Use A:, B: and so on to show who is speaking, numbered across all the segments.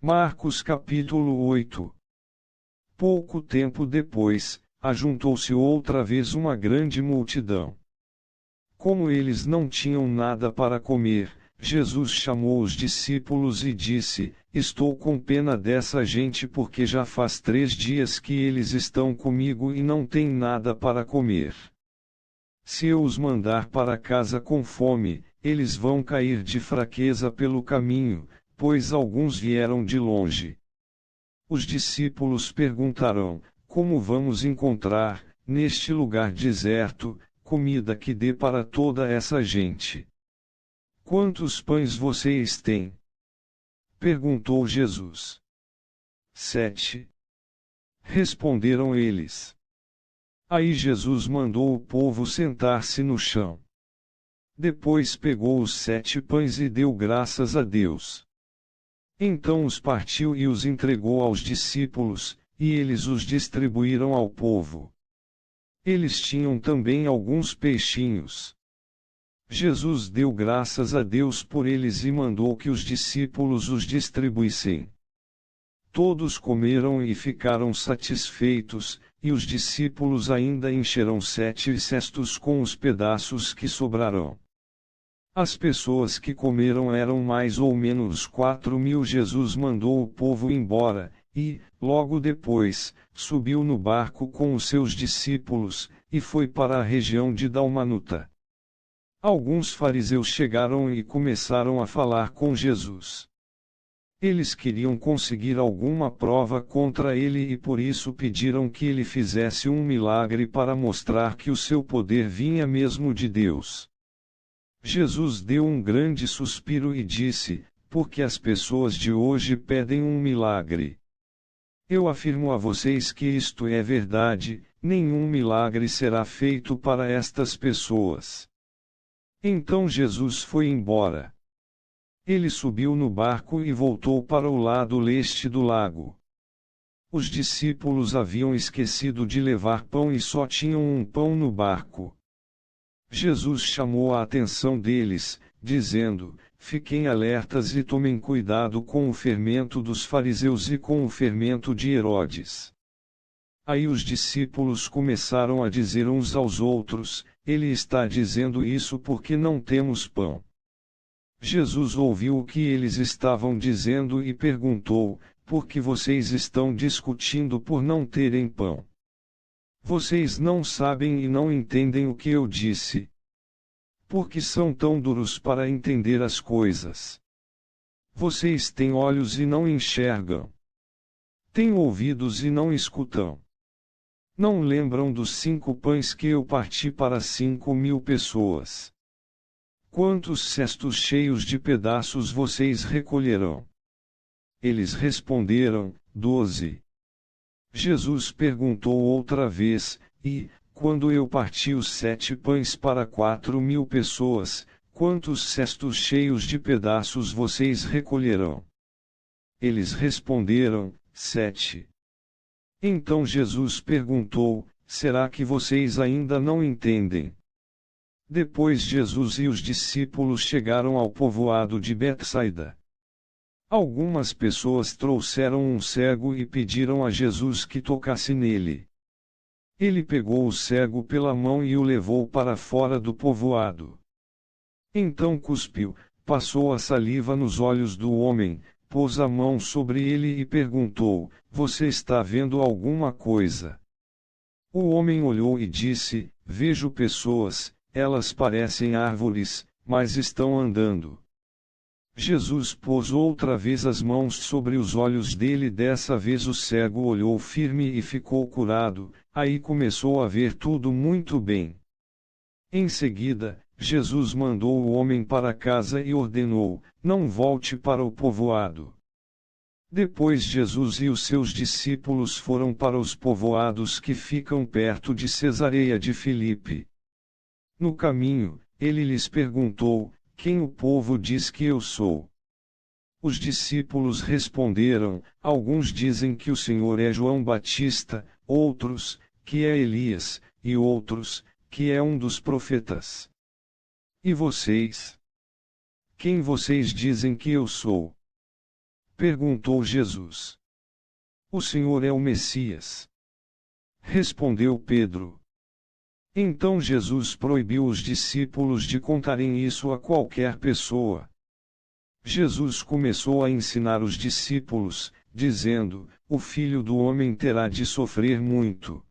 A: Marcos capítulo 8. Pouco tempo depois, ajuntou-se outra vez uma grande multidão. Como eles não tinham nada para comer, Jesus chamou os discípulos e disse: Estou com pena dessa gente porque já faz 3 dias que eles estão comigo e não têm nada para comer. Se eu os mandar para casa com fome, eles vão cair de fraqueza pelo caminho, pois alguns vieram de longe. Os discípulos perguntarão: Como vamos encontrar, neste lugar deserto, comida que dê para toda essa gente? Quantos pães vocês têm? Perguntou Jesus. 7. Responderam eles. Aí Jesus mandou o povo sentar-se no chão. Depois pegou os 7 pães e deu graças a Deus. Então os partiu e os entregou aos discípulos, e eles os distribuíram ao povo. Eles tinham também alguns peixinhos. Jesus deu graças a Deus por eles e mandou que os discípulos os distribuíssem. Todos comeram e ficaram satisfeitos, e os discípulos ainda encheram 7 cestos com os pedaços que sobraram. As pessoas que comeram eram mais ou menos 4.000. Jesus mandou o povo embora, e, logo depois, subiu no barco com os seus discípulos, e foi para a região de Dalmanuta. Alguns fariseus chegaram e começaram a falar com Jesus. Eles queriam conseguir alguma prova contra ele e por isso pediram que ele fizesse um milagre para mostrar que o seu poder vinha mesmo de Deus. Jesus deu um grande suspiro e disse: Porque as pessoas de hoje pedem um milagre. Eu afirmo a vocês que isto é verdade, nenhum milagre será feito para estas pessoas. Então Jesus foi embora. Ele subiu no barco e voltou para o lado leste do lago. Os discípulos haviam esquecido de levar pão e só tinham um pão no barco. Jesus chamou a atenção deles, dizendo: Fiquem alertas e tomem cuidado com o fermento dos fariseus e com o fermento de Herodes. Aí os discípulos começaram a dizer uns aos outros: Ele está dizendo isso porque não temos pão. Jesus ouviu o que eles estavam dizendo e perguntou: Por que vocês estão discutindo por não terem pão? Vocês não sabem e não entendem o que eu disse. Por que são tão duros para entender as coisas? Vocês têm olhos e não enxergam. Têm ouvidos e não escutam. Não lembram dos 5 pães que eu parti para 5.000 pessoas? Quantos cestos cheios de pedaços vocês recolherão? Eles responderam: 12. Jesus perguntou outra vez: E, quando eu parti os 7 pães para 4.000 pessoas, quantos cestos cheios de pedaços vocês recolherão? Eles responderam: 7. Então Jesus perguntou: Será que vocês ainda não entendem? Depois Jesus e os discípulos chegaram ao povoado de Betsaida. Algumas pessoas trouxeram um cego e pediram a Jesus que tocasse nele. Ele pegou o cego pela mão e o levou para fora do povoado. Então cuspiu, passou a saliva nos olhos do homem, pôs a mão sobre ele e perguntou: Você está vendo alguma coisa? O homem olhou e disse: Vejo pessoas, elas parecem árvores, mas estão andando. Jesus pôs outra vez as mãos sobre os olhos dele. Dessa vez o cego olhou firme e ficou curado. Aí começou a ver tudo muito bem. Em seguida, Jesus mandou o homem para casa e ordenou: Não volte para o povoado. Depois Jesus e os seus discípulos foram para os povoados que ficam perto de Cesareia de Filipe. No caminho, ele lhes perguntou: Quem o povo diz que eu sou? Os discípulos responderam: Alguns dizem que o Senhor é João Batista, outros, que é Elias, e outros, que é um dos profetas. E vocês? Quem vocês dizem que eu sou? Perguntou Jesus. O Senhor é o Messias. Respondeu Pedro. Então Jesus proibiu os discípulos de contarem isso a qualquer pessoa. Jesus começou a ensinar os discípulos, dizendo: O Filho do Homem terá de sofrer muito.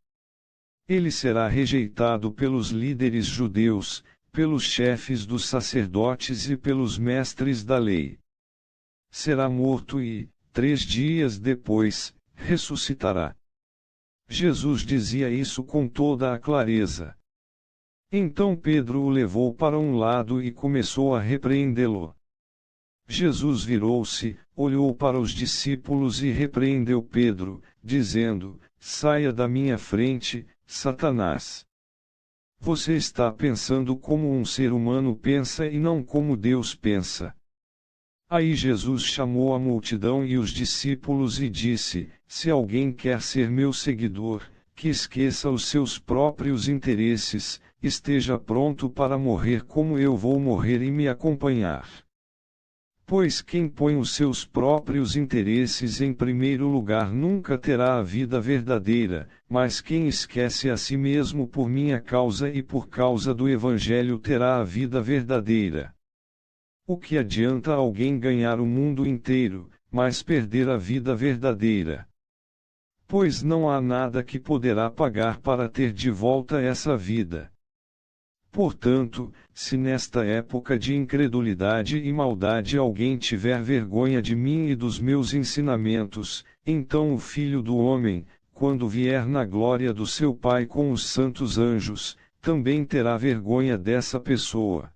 A: Ele será rejeitado pelos líderes judeus, pelos chefes dos sacerdotes e pelos mestres da lei. Será morto e, 3 dias depois, ressuscitará. Jesus dizia isso com toda a clareza. Então Pedro o levou para um lado e começou a repreendê-lo. Jesus virou-se, olhou para os discípulos e repreendeu Pedro, dizendo: Saia da minha frente, Satanás. Você está pensando como um ser humano pensa e não como Deus pensa. Aí Jesus chamou a multidão e os discípulos e disse: Se alguém quer ser meu seguidor, que esqueça os seus próprios interesses, esteja pronto para morrer como eu vou morrer e me acompanhar. Pois quem põe os seus próprios interesses em primeiro lugar nunca terá a vida verdadeira, mas quem esquece a si mesmo por minha causa e por causa do Evangelho terá a vida verdadeira. O que adianta alguém ganhar o mundo inteiro, mas perder a vida verdadeira? Pois não há nada que poderá pagar para ter de volta essa vida. Portanto, se nesta época de incredulidade e maldade alguém tiver vergonha de mim e dos meus ensinamentos, então o Filho do Homem, quando vier na glória do seu Pai com os santos anjos, também terá vergonha dessa pessoa.